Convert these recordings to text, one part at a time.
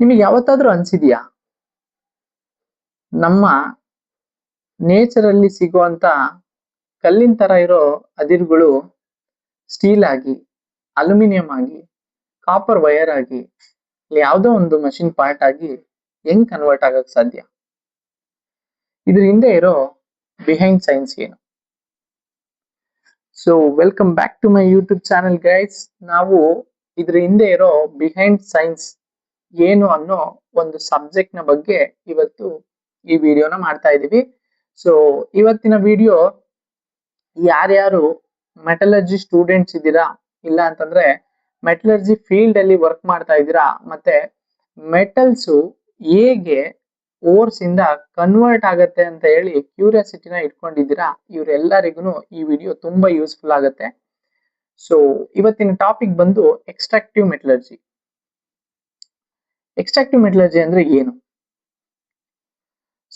ನಿಮಗೆ ಯಾವತ್ತಾದ್ರೂ ಅನ್ಸಿದ್ಯಾ ನಮ್ಮ ನೇಚರ್ ಅಲ್ಲಿ ಸಿಗುವಂತ ಕಲ್ಲಿನ ತರ ಇರೋ ಅದಿರುಗಳು ಸ್ಟೀಲ್ ಆಗಿ, ಅಲ್ಯೂಮಿನಿಯಂ ಆಗಿ, ಕಾಪರ್ ವೈರ್ ಆಗಿ, ಯಾವುದೋ ಒಂದು ಮಷಿನ್ ಪಾರ್ಟ್ ಆಗಿ ಹೆಂಗ್ ಕನ್ವರ್ಟ್ ಆಗಕ್ ಸಾಧ್ಯ? ಇದ್ರ ಹಿಂದೆ ಇರೋ ಬಿಹೈಂಡ್ ಸೈನ್ಸ್ ಏನು? So welcome back to my YouTube channel guys. ನಾವು ಇದ್ರ ಹಿಂದೆ ಇರೋ ಬಿಹೈಂಡ್ ಸೈನ್ಸ್ ಏನು ಅನ್ನೋ ಒಂದು ಸಬ್ಜೆಕ್ಟ್ ನ ಬಗ್ಗೆ ಇವತ್ತು ಈ ವಿಡಿಯೋನ ಮಾಡ್ತಾ ಇದೀವಿ. ಸೊ ಇವತ್ತಿನ ವಿಡಿಯೋ ಯಾರ್ಯಾರು ಮೆಟಲರ್ಜಿ ಸ್ಟೂಡೆಂಟ್ಸ್ ಇದ್ದೀರಾ, ಇಲ್ಲ ಅಂತಂದ್ರೆ ಮೆಟಲರ್ಜಿ ಫೀಲ್ಡ್ ಅಲ್ಲಿ ವರ್ಕ್ ಮಾಡ್ತಾ ಇದ್ದೀರಾ, ಮತ್ತೆ ಮೆಟಲ್ಸ್ ಹೇಗೆ ಓರ್ಸ್ ಇಂದ ಕನ್ವರ್ಟ್ ಆಗತ್ತೆ ಅಂತ ಹೇಳಿ ಕ್ಯೂರಿಯಾಸಿಟಿನ ಇಟ್ಕೊಂಡಿದ್ದೀರಾ, ಇವರೆಲ್ಲರಿಗೂ ಈ ವಿಡಿಯೋ ತುಂಬಾ ಯೂಸ್ಫುಲ್ ಆಗುತ್ತೆ. ಸೊ ಇವತ್ತಿನ ಟಾಪಿಕ್ ಬಂದು ಎಕ್ಸ್ಟ್ರಾಕ್ಟಿವ್ ಮೆಟಲರ್ಜಿ. ಎಕ್ಸ್ಟ್ರಾಕ್ಟಿವ್ ಮೆಟಲರ್ಜಿ ಅಂದ್ರೆ ಏನು?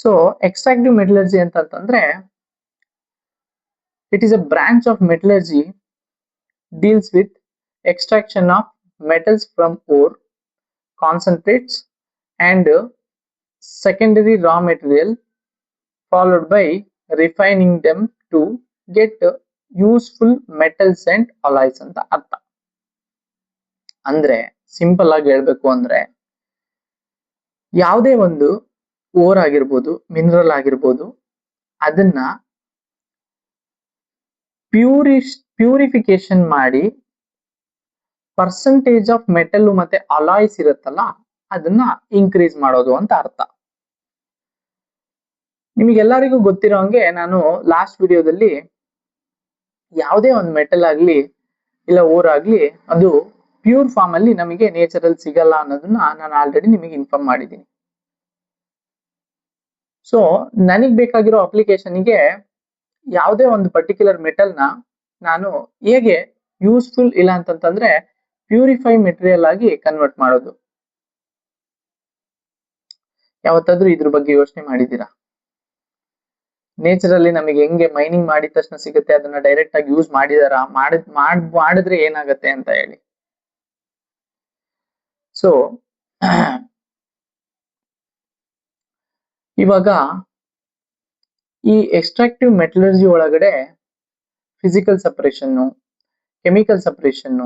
ಸೊ ಎಕ್ಸ್ಟ್ರಾಕ್ಟಿವ್ ಮೆಟಲರ್ಜಿ ಅಂತಂದ್ರೆ it is a branch of metallurgy deals with extraction of metals from ore, concentrates and secondary raw material, followed by refining them to get useful metals and alloys ಅಂತ ಅರ್ಥ. ಅಂದ್ರೆ simple ಆಗಿ ಹೇಳ್ಬೇಕು ಅಂದ್ರೆ ಯಾವುದೇ ಒಂದು or ಆಗಿರ್ಬೋದು, ಮಿನರಲ್ ಆಗಿರ್ಬೋದು, ಅದನ್ನ ಪ್ಯೂರಿಫಿಕೇಶನ್ ಮಾಡಿ ಪರ್ಸೆಂಟೇಜ್ ಆಫ್ ಮೆಟಲ್ ಮತ್ತೆ ಅಲಾಯ್ಸ್ ಇರುತ್ತಲ್ಲ ಅದನ್ನ ಇನ್ಕ್ರೀಸ್ ಮಾಡೋದು ಅಂತ ಅರ್ಥ. ನಿಮಗೆಲ್ಲರಿಗೂ ಗೊತ್ತಿರೋ ಹಂಗೆ ನಾನು ಲಾಸ್ಟ್ ವಿಡಿಯೋದಲ್ಲಿ ಯಾವುದೇ ಒಂದು ಮೆಟಲ್ ಆಗ್ಲಿ ಇಲ್ಲ ಓರ್ ಆಗ್ಲಿ ಅದು ಪ್ಯೂರ್ ಫಾರ್ಮ್ ಅಲ್ಲಿ ನಮಗೆ ನೇಚರ್ ಅಲ್ಲಿ ಸಿಗಲ್ಲ ಅನ್ನೋದನ್ನ ನಾನು ಆಲ್ರೆಡಿ ನಿಮಗೆ ಇನ್ಫಾರ್ಮ್ ಮಾಡಿದ್ದೀನಿ. ಸೊ ನನಗ್ ಬೇಕಾಗಿರೋ ಅಪ್ಲಿಕೇಶನ್ಗೆ ಯಾವುದೇ ಒಂದು ಪರ್ಟಿಕ್ಯುಲರ್ ಮೆಟಲ್ ನ ನಾನು ಹೇಗೆ ಯೂಸ್ಫುಲ್ ಇಲ್ಲ ಅಂತಂದ್ರೆ ಪ್ಯೂರಿಫೈ ಮೆಟೀರಿಯಲ್ ಆಗಿ ಕನ್ವರ್ಟ್ ಮಾಡೋದು. ಯಾವತ್ತಾದ್ರೂ ಇದ್ರ ಬಗ್ಗೆ ಯೋಚನೆ ಮಾಡಿದ್ದೀರಾ? ನೇಚರ್ ಅಲ್ಲಿ ನಮಗೆ ಹೆಂಗೆ ಮೈನಿಂಗ್ ಮಾಡಿದ ತಕ್ಷಣ ಸಿಗುತ್ತೆ ಅದನ್ನ ಡೈರೆಕ್ಟ್ ಆಗಿ ಯೂಸ್ ಮಾಡಿದಾರ, ಮಾಡಿದ್ರೆ ಏನಾಗತ್ತೆ ಅಂತ ಹೇಳಿ. ಸೊ ಇವಾಗ ಈ ಎಕ್ಸ್ಟ್ರಾಕ್ಟಿವ್ ಮೆಟಲರ್ಜಿ ಒಳಗಡೆ physical separation, chemical separation,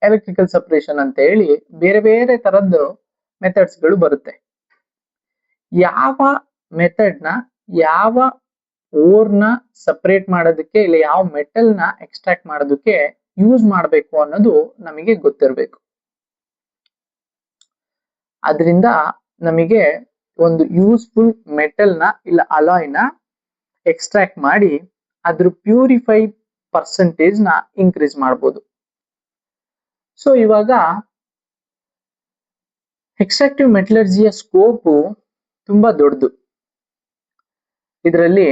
electrical separation ಅಂತ ಹೇಳಿ ಬೇರೆ ಬೇರೆ ತರದ್ದು ಮೆಥಡ್ಸ್ ಗಳು ಬರುತ್ತೆ. ಯಾವ ಮೆಥಡ್ ನ ಯಾವ ಓರ್ನ ಸಪರೇಟ್ ಮಾಡೋದಕ್ಕೆ ಇಲ್ಲ ಯಾವ ಮೆಟಲ್ ನ ಎಕ್ಸ್ಟ್ರಾಕ್ಟ್ ಮಾಡೋದಕ್ಕೆ ಯೂಸ್ ಮಾಡಬೇಕು ಅನ್ನೋದು ನಮಗೆ ಗೊತ್ತಿರಬೇಕು. ಅದರಿಂದ ನಮಗೆ ಒಂದು ಯೂಸ್ಫುಲ್ ಮೆಟಲ್ ನ ಇಲ್ಲ ಅಲಾಯ್ ನ ಎಕ್ಸ್ಟ್ರಾಕ್ಟ್ ಮಾಡಿ ಅದ್ರ ಪ್ಯೂರಿಫೈ ಪರ್ಸೆಂಟೇಜ್ ನ ಇನ್ಕ್ರೀಸ್ ಮಾಡಬಹುದು. ಸೊ ಇವಾಗ ಎಕ್ಸ್ಟ್ರಾಕ್ಟಿವ್ ಮೆಟಲರ್ಜಿಯ ಸ್ಕೋಪ್ ತುಂಬಾ ದೊಡ್ಡದು. ಇದರಲ್ಲಿ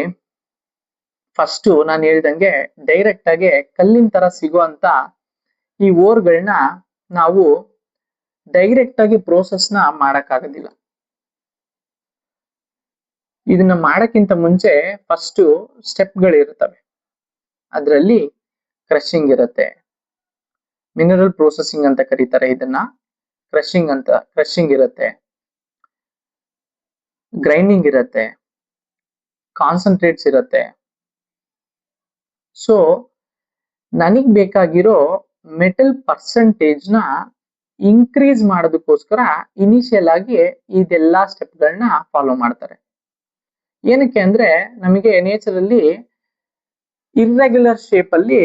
ಫಸ್ಟ್ ನಾನು ಹೇಳಿದಂಗೆ ಡೈರೆಕ್ಟ್ ಆಗಿ ಕಲ್ಲಿನ ತರ ಸಿಗುವಂತ ಈ ಓರ್ಗಳನ್ನ ನಾವು ಡೈರೆಕ್ಟ್ ಆಗಿ ಪ್ರೋಸೆಸ್ ನ ಮಾಡಕ್ಕಾಗೋದಿಲ್ಲ. ಇದನ್ನ ಮಾಡಕ್ಕಿಂತ ಮುಂಚೆ ಫಸ್ಟ್ ಸ್ಟೆಪ್ ಗಳು ಇರುತ್ತವೆ. ಅದರಲ್ಲಿ ಕ್ರಷಿಂಗ್ ಇರುತ್ತೆ, ಮಿನರಲ್ ಪ್ರೊಸೆಸಿಂಗ್ ಅಂತ ಕರೀತಾರೆ ಇದನ್ನ, ಕ್ರಷಿಂಗ್ ಇರುತ್ತೆ, ಗ್ರೈಂಡಿಂಗ್ ಇರುತ್ತೆ, ಕಾನ್ಸಂಟ್ರೇಟ್ಸ್ ಇರುತ್ತೆ. ಸೊ ನನಗ್ ಬೇಕಾಗಿರೋ ಮೆಟಲ್ ಪರ್ಸೆಂಟೇಜ್ ನ ಇನ್ಕ್ರೀಸ್ ಮಾಡೋದಕ್ಕೋಸ್ಕರ ಇನಿಷಿಯಲ್ ಆಗಿ ಇದೆಲ್ಲಾ ಸ್ಟೆಪ್ ಗಳನ್ನ ಫಾಲೋ ಮಾಡ್ತಾರೆ. ಏನಕ್ಕೆ ಅಂದ್ರೆ ನಮಗೆ ನೇಚರ್ ಅಲ್ಲಿ ಇರ್ರೆಗ್ಯುಲರ್ ಶೇಪ್ ಅಲ್ಲಿ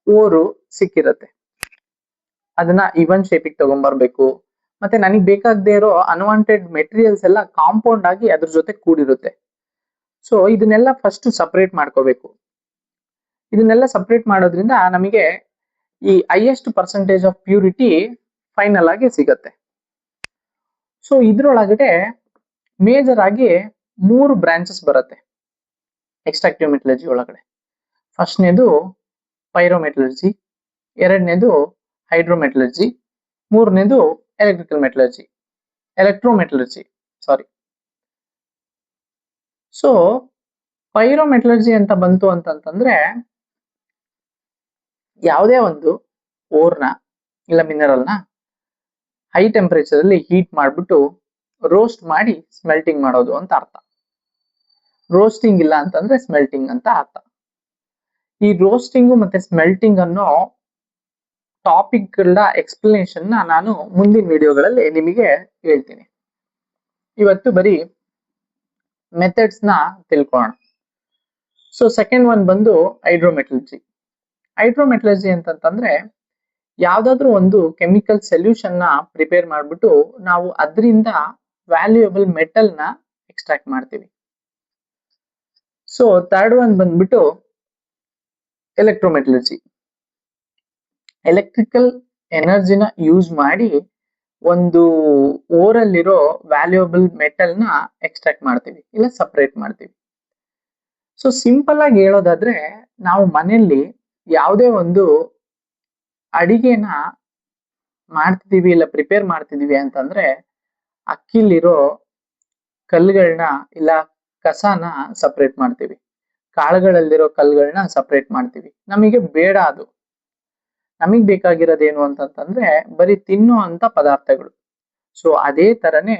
ಓರು ಸಿಕ್ಕಿರತ್ತೆ, ಅದನ್ನ ಇವನ್ ಶೇಪಿಗೆ ತಗೊಂಡ್ಬರ್ಬೇಕು. ಮತ್ತೆ ನನಗೆ ಬೇಕಾಗದೇ ಇರೋ ಅನ್ವಾಂಟೆಡ್ ಮೆಟೀರಿಯಲ್ಸ್ ಎಲ್ಲ ಕಾಂಪೌಂಡ್ ಆಗಿ ಅದ್ರ ಜೊತೆ ಕೂಡಿರುತ್ತೆ. ಸೊ ಇದನ್ನೆಲ್ಲ ಫಸ್ಟ್ ಸಪರೇಟ್ ಮಾಡ್ಕೋಬೇಕು. ಇದನ್ನೆಲ್ಲ ಸಪರೇಟ್ ಮಾಡೋದ್ರಿಂದ ನಮಗೆ ಈ highest percentage of purity final ಆಗಿ ಸಿಗತ್ತೆ. ಸೊ ಇದ್ರೊಳಗಡೆ ಮೇಜರ್ ಆಗಿ 3 ಬ್ರಾಂಚಸ್ ಬರುತ್ತೆ ಎಕ್ಸ್ಟ್ರಾಕ್ಟಿವ್ ಮೆಟಲರ್ಜಿ ಒಳಗಡೆ. ಫಸ್ಟ್ನೇದು ಪೈರೋಮೆಟಲರ್ಜಿ, ಎರಡನೇದು ಹೈಡ್ರೋಮೆಟಲರ್ಜಿ, ಮೂರನೇದು ಎಲೆಕ್ಟ್ರೋಮೆಟಲರ್ಜಿ. ಸೊ ಪೈರೋಮೆಟಲರ್ಜಿ ಅಂತ ಬಂತು ಅಂತಂದ್ರೆ ಯಾವುದೇ ಒಂದು ಓರ್ನ ಇಲ್ಲ ಮಿನರಲ್ನ ಹೈ ಟೆಂಪರೇಚರ್ ಅಲ್ಲಿ ಹೀಟ್ ಮಾಡಿಬಿಟ್ಟು ರೋಸ್ಟ್ ಮಾಡಿ ಸ್ಮೆಲ್ಟಿಂಗ್ ಮಾಡೋದು ಅಂತ ಅರ್ಥ. ರೋಸ್ಟಿಂಗ್ ಇಲ್ಲ ಅಂತಂದ್ರೆ ಸ್ಮೆಲ್ಟಿಂಗ್ ಅಂತ ಅರ್ಥ. ಈ ರೋಸ್ಟಿಂಗು ಮತ್ತೆ ಸ್ಮೆಲ್ಟಿಂಗ್ ಅನ್ನೋ ಟಾಪಿಕ್ ಗಳ ಎಕ್ಸ್ಪ್ಲನೇಷನ್ ನಾನು ಮುಂದಿನ ವಿಡಿಯೋಗಳಲ್ಲಿ ನಿಮಗೆ ಹೇಳ್ತೀನಿ. ಇವತ್ತು ಬರೀ ಮೆಥಡ್ಸ್ ನ ತಿಳ್ಕೊಳ್ಳೋಣ. ಸೊ ಸೆಕೆಂಡ್ ಒನ್ ಬಂದು ಹೈಡ್ರೋಮೆಟಲರ್ಜಿ. ಹೈಡ್ರೋಮೆಟಲರ್ಜಿ ಅಂತಂದ್ರೆ ಯಾವ್ದಾದ್ರು ಒಂದು ಕೆಮಿಕಲ್ ಸೊಲ್ಯೂಷನ್ ನ ಪ್ರಿಪೇರ್ ಮಾಡ್ಬಿಟ್ಟು ನಾವು ಅದರಿಂದ ವ್ಯಾಲ್ಯೂಯಬಲ್ ಮೆಟಲ್ ನ ಎಕ್ಸ್ಟ್ರಾಕ್ಟ್ ಮಾಡ್ತೀವಿ. ಸೊ ಥರ್ಡ್ ಒನ್ ಬಂದ್ಬಿಟ್ಟು ಎಲೆಕ್ಟ್ರೋಮೆಟಲರ್ಜಿ. ಎಲೆಕ್ಟ್ರಿಕಲ್ ಎನರ್ಜಿನ ಯೂಸ್ ಮಾಡಿ ಒಂದು ಓರಲ್ಲಿರೋ ವ್ಯಾಲ್ಯೂಯಬಲ್ ಮೆಟಲ್ ನ ಎಕ್ಸ್ಟ್ರಾಕ್ಟ್ ಮಾಡ್ತೀವಿ ಇಲ್ಲ ಸಪರೇಟ್ ಮಾಡ್ತೀವಿ. ಸೊ ಸಿಂಪಲ್ ಆಗಿ ಹೇಳೋದಾದ್ರೆ ನಾವು ಮನೆಯಲ್ಲಿ ಯಾವುದೇ ಒಂದು ಅಡಿಗೆನ ಮಾಡ್ತಿದೀವಿ ಇಲ್ಲ ಪ್ರಿಪೇರ್ ಮಾಡ್ತಿದೀವಿ ಅಂತಂದ್ರೆ ಅಕ್ಕಿಲಿರೋ ಕಲ್ಲುಗಳನ್ನ ಇಲ್ಲ ಕಸನ ಸಪರೇಟ್ ಮಾಡ್ತೀವಿ, ಕಾಳುಗಳಲ್ಲಿರೋ ಕಲ್ಲುಗಳನ್ನ ಸಪರೇಟ್ ಮಾಡ್ತೀವಿ. ನಮಗೆ ಬೇಡ ಅದು. ನಮಗ್ ಬೇಕಾಗಿರೋದೇನು ಅಂತಂದ್ರೆ ಬರೀ ತಿನ್ನೋ ಅಂತ ಪದಾರ್ಥಗಳು. ಸೊ ಅದೇ ತರನೇ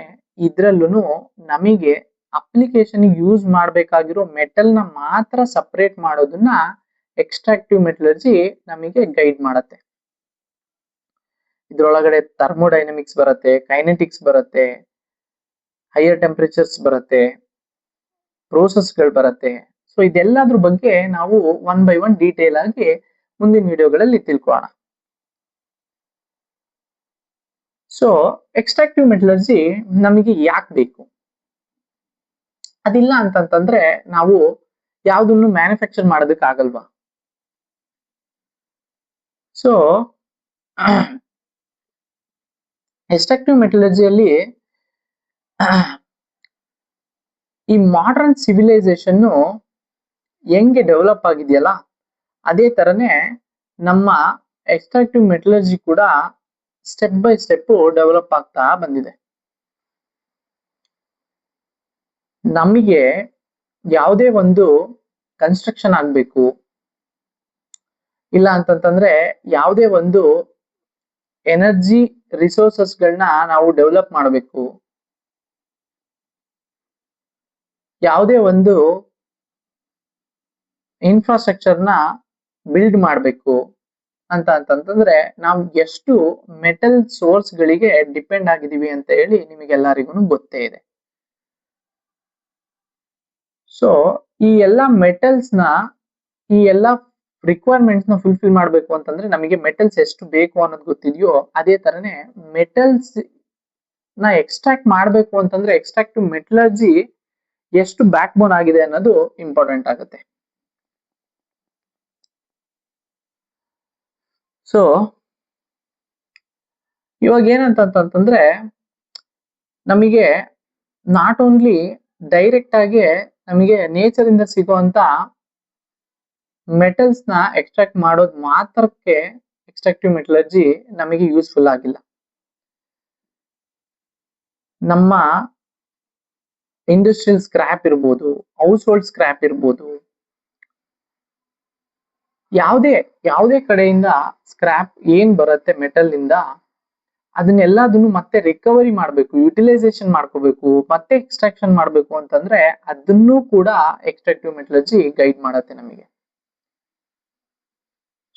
ಇದ್ರಲ್ಲೂ ನಮಗೆ ಅಪ್ಲಿಕೇಶನ್ ಯೂಸ್ ಮಾಡ್ಬೇಕಾಗಿರೋ ಮೆಟಲ್ ನ ಮಾತ್ರ ಸಪರೇಟ್ ಮಾಡೋದನ್ನ ಎಕ್ಸ್ಟ್ರಾಕ್ಟಿವ್ ಮೆಟಲರ್ಜಿ ನಮಗೆ ಗೈಡ್ ಮಾಡತ್ತೆ. ಇದ್ರೊಳಗಡೆ ಥರ್ಮೋಡೈನಮಿಕ್ಸ್ ಬರುತ್ತೆ, ಕೈನೆಟಿಕ್ಸ್ ಬರುತ್ತೆ, ಹೈಯರ್ ಟೆಂಪರೇಚರ್ಸ್ ಬರುತ್ತೆ, ಪ್ರೋಸೆಸ್ಗಳು ಬರುತ್ತೆ. ಸೊ ಇದೆಲ್ಲದ್ರ ಬಗ್ಗೆ ನಾವು ಒನ್ ಬೈ ಒನ್ ಡೀಟೇಲ್ ಆಗಿ ಮುಂದಿನ ವಿಡಿಯೋಗಳಲ್ಲಿ ತಿಳ್ಕೊಳ್ಳೋಣ. ಸೊ ಎಕ್ಸ್ಟ್ರಾಕ್ಟಿವ್ ಮೆಟಲರ್ಜಿ ನಮಗೆ ಯಾಕೆ ಬೇಕು? ಅದಿಲ್ಲ ಅಂತಂತಂದ್ರೆ ನಾವು ಯಾವ್ದನ್ನು ಮ್ಯಾನುಫ್ಯಾಕ್ಚರ್ ಮಾಡೋದಕ್ಕೆ ಆಗಲ್ವಾ? ಸೊ ಎಕ್ಸ್ಟ್ರಾಕ್ಟಿವ್ ಮೆಟಲರ್ಜಿಯಲ್ಲಿ ಈ ಮಾಡರ್ನ್ ಸಿವಿಲೈಸೇಷನ್ ಹೆಂಗೆ ಡೆವಲಪ್ ಆಗಿದೆಯಲ್ಲ ಅದೇ ತರನೇ ನಮ್ಮ ಎಕ್ಸ್ಟ್ರಾಕ್ಟಿವ್ ಮೆಟಲರ್ಜಿ ಕೂಡ ಸ್ಟೆಪ್ ಬೈ ಸ್ಟೆಪ್ ಡೆವಲಪ್ ಆಗ್ತಾ ಬಂದಿದೆ. ನಮಗೆ ಯಾವುದೇ ಒಂದು ಕನ್ಸ್ಟ್ರಕ್ಷನ್ ಆಗ್ಬೇಕು ಇಲ್ಲ ಅಂತಂತಂದ್ರೆ ಯಾವುದೇ ಒಂದು ಎನರ್ಜಿ ರಿಸೋರ್ಸಸ್ಗಳನ್ನ ನಾವು ಡೆವಲಪ್ ಮಾಡಬೇಕು, ಯಾವುದೇ ಒಂದು ಇನ್ಫ್ರಾಸ್ಟ್ರಕ್ಚರ್ನ ಬಿಲ್ಡ್ ಮಾಡಬೇಕು ಅಂತಂದ್ರೆ ನಾವು ಎಷ್ಟು ಮೆಟಲ್ ಸೋರ್ಸ್ ಗಳಿಗೆ ಡಿಪೆಂಡ್ ಆಗಿದೀವಿ ಅಂತ ಹೇಳಿ ನಿಮಗೆಲ್ಲರಿಗೂ ಗೊತ್ತೇ ಇದೆ. ಸೊ ಈ ಎಲ್ಲ ಮೆಟಲ್ಸ್ ನ ಈ ಎಲ್ಲ ರಿಕ್ವೈರ್ಮೆಂಟ್ಸ್ ನ ಫುಲ್ಫಿಲ್ ಮಾಡಬೇಕು ಅಂತಂದ್ರೆ ನಮಗೆ ಮೆಟಲ್ಸ್ ಎಷ್ಟು ಬೇಕು ಅನ್ನೋದು ಗೊತ್ತಿದೆಯೋ ಅದೇ ತರನೇ ಮೆಟಲ್ಸ್ ನ ಎಕ್ಸ್ಟ್ರಾಕ್ಟ್ ಮಾಡಬೇಕು ಅಂತಂದ್ರೆ ಎಕ್ಸ್ಟ್ರಾಕ್ಟಿವ್ ಮೆಟಲರ್ಜಿ ಎಷ್ಟು ಬ್ಯಾಕ್ ಬೋನ್ ಆಗಿದೆ ಅನ್ನೋದು ಇಂಪಾರ್ಟೆಂಟ್ ಆಗುತ್ತೆ. ಸೊ ಇವಾಗ ಏನಂತಂತಂದ್ರೆ ನಮಗೆ ನಾಟ್ ಓನ್ಲಿ ಡೈರೆಕ್ಟ್ ಆಗಿ ನಮಗೆ ನೇಚರ್ ಇಂದ ಸಿಗುವಂತ ಮೆಟಲ್ಸ್ ನ ಎಕ್ಸ್ಟ್ರಾಕ್ಟ್ ಮಾಡೋದು ಮಾತ್ರಕ್ಕೆ ಎಕ್ಸ್ಟ್ರಾಕ್ಟಿವ್ ಮೆಟಲರ್ಜಿ ನಮಗೆ ಯೂಸ್ಫುಲ್ ಆಗಿಲ್ಲ. ನಮ್ಮ ಇಂಡಸ್ಟ್ರಿಯಲ್ ಸ್ಕ್ರಾಪ್ ಇರ್ಬೋದು, ಹೌಸ್ ಹೋಲ್ಡ್ ಸ್ಕ್ರಾಪ್ ಇರ್ಬೋದು, ಯಾವುದೇ ಕಡೆಯಿಂದ ಸ್ಕ್ರಾಪ್ ಏನ್ ಬರುತ್ತೆ ಮೆಟಲ್ ಇಂದ ಅದನ್ನೆಲ್ಲದನ್ನು ಮತ್ತೆ ರಿಕವರಿ ಮಾಡ್ಬೇಕು, ಯುಟಿಲೈಸೇಷನ್ ಮಾಡ್ಕೋಬೇಕು, ಮತ್ತೆ ಎಕ್ಸ್ಟ್ರಾಕ್ಷನ್ ಮಾಡ್ಬೇಕು ಅಂತಂದ್ರೆ ಅದನ್ನು ಕೂಡ ಎಕ್ಸ್ಟ್ರಾಕ್ಟಿವ್ ಮೆಟಲರ್ಜಿ ಗೈಡ್ ಮಾಡತ್ತೆ ನಮಗೆ.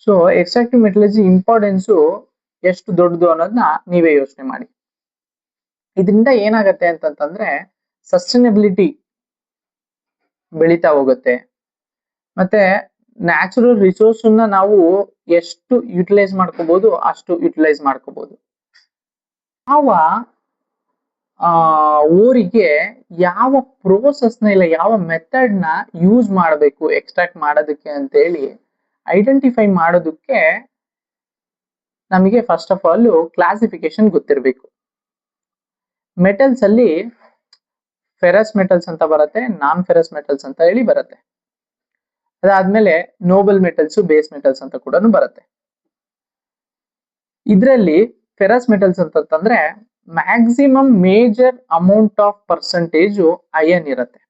ಸೊ ಎಕ್ಸ್ಟ್ರಾಕ್ಟಿವ್ ಮೆಟಲರ್ಜಿ ಇಂಪಾರ್ಟೆನ್ಸ್ ಎಷ್ಟು ದೊಡ್ಡದು ಅನ್ನೋದನ್ನ ನೀವೇ ಯೋಚನೆ ಮಾಡಿ. ಇದರಿಂದ ಏನಾಗತ್ತೆ ಅಂತಂದ್ರೆ ಸಸ್ಟೈನಬಿಲಿಟಿ ಬೆಳೀತಾ ಹೋಗುತ್ತೆ, ಮತ್ತೆ ನ್ಯಾಚುರಲ್ ರಿಸೋರ್ಸ್ ನಾವು ಎಷ್ಟು ಯುಟಿಲೈಸ್ ಮಾಡ್ಕೋಬಹುದು ಅಷ್ಟು ಯುಟಿಲೈಸ್ ಮಾಡ್ಕೋಬಹುದು. ಯಾವ ಊರಿಗೆ ಯಾವ ಪ್ರೋಸೆಸ್ ನ ಇಲ್ಲ ಯಾವ ಮೆಥಡ್ ನ ಯೂಸ್ ಮಾಡಬೇಕು ಎಕ್ಸ್ಟ್ರಾಕ್ಟ್ ಮಾಡೋದಕ್ಕೆ ಅಂತ ಹೇಳಿ ಐಡೆಂಟಿಫೈ ಮಾಡೋದಕ್ಕೆ ನಮಗೆ ಫಸ್ಟ್ ಆಫ್ ಆಲ್ ಕ್ಲಾಸಿಫಿಕೇಶನ್ ಗೊತ್ತಿರಬೇಕು. ಮೆಟಲ್ಸ್ ಅಲ್ಲಿ ಫೆರಸ್ ಮೆಟಲ್ಸ್ ಅಂತ ಬರುತ್ತೆ, ನಾನ್ ಫೆರಸ್ ಮೆಟಲ್ಸ್ ಅಂತ ಹೇಳಿ ಬರುತ್ತೆ. ಅದಾದ್ಮೇಲೆ ನೋಬಲ್ ಮೆಟಲ್ಸ್, ಬೇಸ್ ಮೆಟಲ್ಸ್ ಅಂತ ಕೂಡ ಬರುತ್ತೆ. ಇದರಲ್ಲಿ ಫೆರಸ್ ಮೆಟಲ್ಸ್ ಅಂತಂದ್ರೆ maximum major amount of percentage iron ಇರುತ್ತೆ.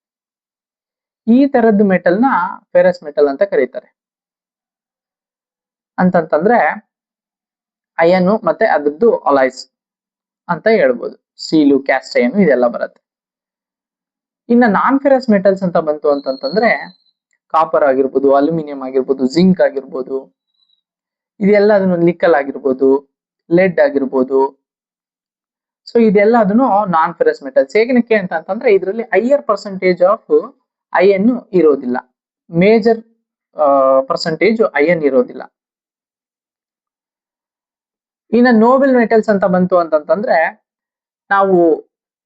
ಈ ತರದ್ದು ಮೆಟಲ್ ನ ಫೆರಸ್ ಮೆಟಲ್ ಅಂತ ಕರೀತಾರೆ. ಅಂತಂದ್ರೆ ಅಯನ್ ಮತ್ತೆ ಅದ್ರದ್ದು ಅಲಾಯ್ಸ್ ಅಂತ ಹೇಳ್ಬೋದು. ಸ್ಟೀಲು, ಕ್ಯಾಸ್ಟ್ ಐರನ್ ಇದೆಲ್ಲ ಬರುತ್ತೆ. ಇನ್ನ ನಾನ್ ಫೆರಸ್ ಮೆಟಲ್ಸ್ ಅಂತ ಬಂತು ಅಂತಂತಂದ್ರೆ ಕಾಪರ್ ಆಗಿರ್ಬೋದು, ಅಲ್ಯೂಮಿನಿಯಂ ಆಗಿರ್ಬೋದು, ಜಿಂಕ್ ಆಗಿರ್ಬೋದು, ಇದೆಲ್ಲ ಅದನ್ನು ನಿಕ್ಕಲ್ ಆಗಿರ್ಬೋದು, ಲೆಡ್ ಆಗಿರ್ಬೋದು. ಸೊ ಇದೆಲ್ಲ ಅದನ್ನು ನಾನ್ ಫೆರಸ್ ಮೆಟಲ್ಸ್. ಹೇಗೆ ಅಂತಂದ್ರೆ ಇದರಲ್ಲಿ ಹೈಯರ್ ಪರ್ಸೆಂಟೇಜ್ ಆಫ್ ಐರನ್ ಇರೋದಿಲ್ಲ, ಮೇಜರ್ ಪರ್ಸೆಂಟೇಜ್ ಐರನ್ ಇರೋದಿಲ್ಲ. ಇನ್ನ ನೋಬೆಲ್ ಮೆಟಲ್ಸ್ ಅಂತ ಬಂತು ಅಂತಂತಂದ್ರೆ ನಾವು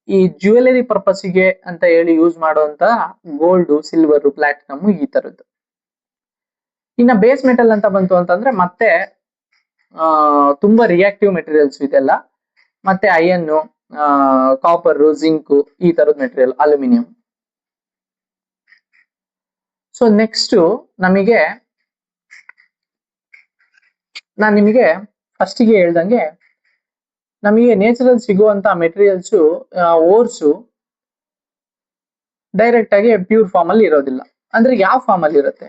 ಈ ಜ್ಯುವೆಲರಿ ಪರ್ಪಸ್ಗೆ ಅಂತ ಹೇಳಿ ಯೂಸ್ ಮಾಡುವಂತ ಗೋಲ್ಡ್, ಸಿಲ್ವರ್, ಪ್ಲಾಟಿನಮ್ ಈ ತರದ್ದು. ಇನ್ನ ಬೇಸ್ ಮೆಟಲ್ ಅಂತ ಬಂತು ಅಂತಂದ್ರೆ ಮತ್ತೆ ತುಂಬಾ ರಿಯಾಕ್ಟಿವ್ ಮೆಟೀರಿಯಲ್ಸ್ ಇದೆಲ್ಲ, ಮತ್ತೆ ಐರನ್, ಕಾಪರ್, ಜಿಂಕ್ ಈ ತರದ ಮೆಟೀರಿಯಲ್, ಅಲ್ಯೂಮಿನಿಯಂ. ಸೊ ನೆಕ್ಸ್ಟ್ ನಾನು ನಿಮಗೆ ಫಸ್ಟಿಗೆ ಹೇಳ್ದಂಗೆ ನಮಗೆ ನೇಚರಲ್ ಸಿಗುವಂತ ಮೆಟೀರಿಯಲ್ಸ್ ಓರ್ಸ್ ಡೈರೆಕ್ಟ್ ಆಗಿ ಪ್ಯೂರ್ ಫಾರ್ಮ್ ಅಲ್ಲಿ ಇರೋದಿಲ್ಲ. ಅಂದ್ರೆ ಯಾವ ಫಾರ್ಮ್ ಅಲ್ಲಿ ಇರುತ್ತೆ?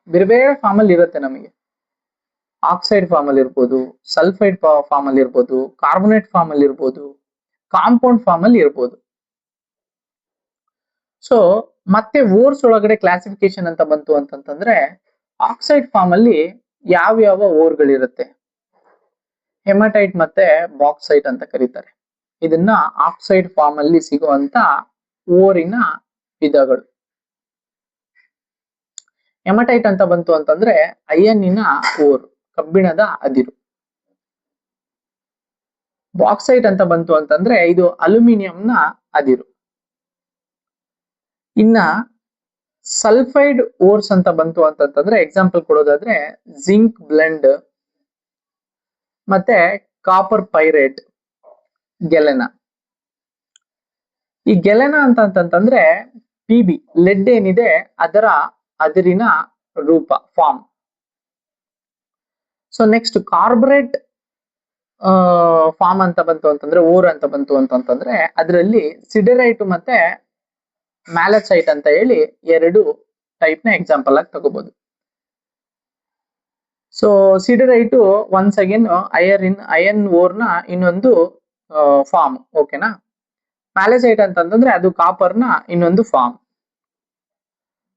ಬೇರೆ ಬೇರೆ ಫಾರ್ಮ್ ಅಲ್ಲಿ ಇರುತ್ತೆ. ನಮಗೆ ಆಕ್ಸೈಡ್ ಫಾರ್ಮ್ ಅಲ್ಲಿ ಇರ್ಬೋದು, ಸಲ್ಫೈಡ್ ಫಾರ್ಮ್ ಅಲ್ಲಿ ಇರ್ಬೋದು, ಕಾರ್ಬೋನೇಟ್ ಫಾರ್ಮ್ ಅಲ್ಲಿ ಇರ್ಬೋದು, ಕಾಂಪೌಂಡ್ ಫಾರ್ಮ್ ಅಲ್ಲಿ ಇರ್ಬೋದು. ಸೊ ಮತ್ತೆ ಓರ್ಸ್ ಒಳಗಡೆ ಕ್ಲಾಸಿಫಿಕೇಶನ್ ಅಂತ ಬಂತು ಅಂತಂತಂದ್ರೆ ಆಕ್ಸೈಡ್ ಫಾರ್ಮ್ ಅಲ್ಲಿ ಯಾವ ಓರ್ಗಳಿರುತ್ತೆ? ಹೆಮಟೈಟ್ ಮತ್ತೆ ಬಾಕ್ಸೈಟ್ ಅಂತ ಕರೀತಾರೆ. ಇದನ್ನ ಆಕ್ಸೈಡ್ ಫಾರ್ಮ್ ಅಲ್ಲಿ ಸಿಗುವಂತ ಓರಿನ ವಿಧಗಳು. ಹೆಮಟೈಟ್ ಅಂತ ಬಂತು ಅಂತಂದ್ರೆ ಐರನ್ನಿನ ಓರ್, ಕಬ್ಬಿಣದ ಅದಿರು. ಬಾಕ್ಸೈಟ್ ಅಂತ ಬಂತು ಅಂತಂದ್ರೆ ಇದು ಅಲ್ಯೂಮಿನಿಯಂನ ಅದಿರು. ಇನ್ನ ಸಲ್ಫೈಡ್ ಓರ್ಸ್ ಅಂತ ಬಂತು ಅಂತಂತಂದ್ರೆ ಎಕ್ಸಾಂಪಲ್ ಕೊಡೋದಾದ್ರೆ ಜಿಂಕ್ ಬ್ಲೆಂಡ್ ಮತ್ತೆ ಕಾಪರ್ ಪೈರೇಟ್, ಗೆಲೆನಾ. ಈ ಗೆಲೆನಾ ಅಂತಂತಂದ್ರೆ PB ಲೆಡ್ ಏನಿದೆ ಅದರ ಅದಿರಿನ ರೂಪ, ಫಾರ್ಮ್. ಸೊ ನೆಕ್ಸ್ಟ್ ಕಾರ್ಬೊರೇಟ್ ಫಾರ್ಮ್ ಅಂತ ಬಂತು ಅಂತಂದ್ರೆ ಓರ್ ಅಂತ ಬಂತು ಅಂತಂತಂದ್ರೆ ಅದರಲ್ಲಿ ಸಿಡೆರೈಟ್ ಮತ್ತೆ ಮ್ಯಾಲಚೈಟ್ ಅಂತ ಹೇಳಿ ಎರಡು ಟೈಪ್ ನ ಎಕ್ಸಾಂಪಲ್ ಆಗಿ ತಗೋಬಹುದು. So siderite once again iron ore ನ ಇನ್ನೊಂದು ಫಾರ್ಮ್, ಓಕೆನಾ. ಮ್ಯಾಲಚೈಟ್ ಅಂತಂದ್ರೆ ಅದು ಕಾಪರ್ ನ ಇನ್ನೊಂದು ಫಾರ್ಮ್.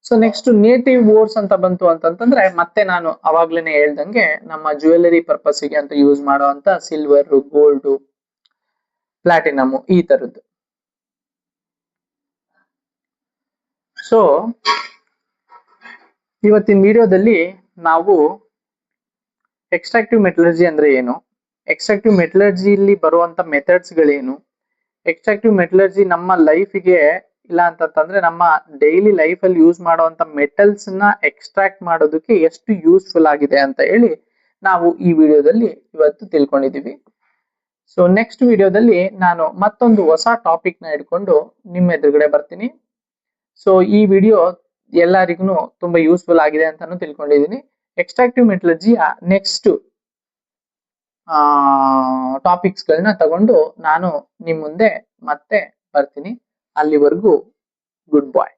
ಸೊ ನೆಕ್ಸ್ಟ್ ನೇಟಿವ್ ಓರ್ಸ್ ಅಂತ ಬಂತು ಅಂತಂತಂದ್ರೆ ಮತ್ತೆ ನಾನು ಅವಾಗ್ಲೇನೆ ಹೇಳ್ದಂಗೆ ನಮ್ಮ ಜ್ಯುವೆಲರಿ ಪರ್ಪಸ್ಗೆ ಅಂತ ಯೂಸ್ ಮಾಡುವಂತ ಸಿಲ್ವರ್, ಗೋಲ್ಡ್, ಪ್ಲಾಟಿನಮ್ ಈ ತರದ್ದು. ಸೊ ಇವತ್ತಿನ ವಿಡಿಯೋದಲ್ಲಿ ನಾವು ಎಕ್ಸ್ಟ್ರಾಕ್ಟಿವ್ ಮೆಟಲರ್ಜಿ ಅಂದ್ರೆ ಏನು, ಎಕ್ಸ್ಟ್ರಾಕ್ಟಿವ್ ಮೆಟಲರ್ಜಿಯಲ್ಲಿ ಬರುವಂತ ಮೆಥಡ್ಸ್ ಗಳೇನು, ಎಕ್ಸ್ಟ್ರಾಕ್ಟಿವ್ ಮೆಟಲರ್ಜಿ ನಮ್ಮ ಲೈಫ್ಗೆ ಇಲ್ಲ ಅಂತಂದ್ರೆ ನಮ್ಮ ಡೈಲಿ ಲೈಫ್ ಅಲ್ಲಿ ಯೂಸ್ ಮಾಡುವಂತ ಮೆಟಲ್ಸ್ ನ ಎಕ್ಸ್ಟ್ರಾಕ್ಟ್ ಮಾಡೋದಕ್ಕೆ ಎಷ್ಟು ಯೂಸ್ಫುಲ್ ಆಗಿದೆ ಅಂತ ಹೇಳಿ ನಾವು ಈ ವಿಡಿಯೋದಲ್ಲಿ ಇವತ್ತು ತಿಳ್ಕೊಂಡಿದೀವಿ. ಸೊ ನೆಕ್ಸ್ಟ್ ವಿಡಿಯೋದಲ್ಲಿ ನಾನು ಮತ್ತೊಂದು ಹೊಸ ಟಾಪಿಕ್ ನ ಇಟ್ಕೊಂಡು ನಿಮ್ಮ ಎದುರುಗಡೆ ಬರ್ತೀನಿ. ಸೊ ಈ ವಿಡಿಯೋ ಎಲ್ಲರಿಗೂ ತುಂಬಾ ಯೂಸ್ಫುಲ್ ಆಗಿದೆ ಅಂತಾನು ತಿಳ್ಕೊಂಡಿದೀನಿ. ಎಕ್ಸ್ಟ್ರಾಕ್ಟಿವ್ ಮೆಟಲರ್ಜಿಯ ನೆಕ್ಸ್ಟ್ ಟಾಪಿಕ್ಸ್ ಗಳನ್ನ ತಗೊಂಡು ನಾನು ನಿಮ್ ಮುಂದೆ ಮತ್ತೆ ಬರ್ತೀನಿ. ಅಲ್ಲಿವರೆಗೂ ಗುಡ್ ಬಾಯ್.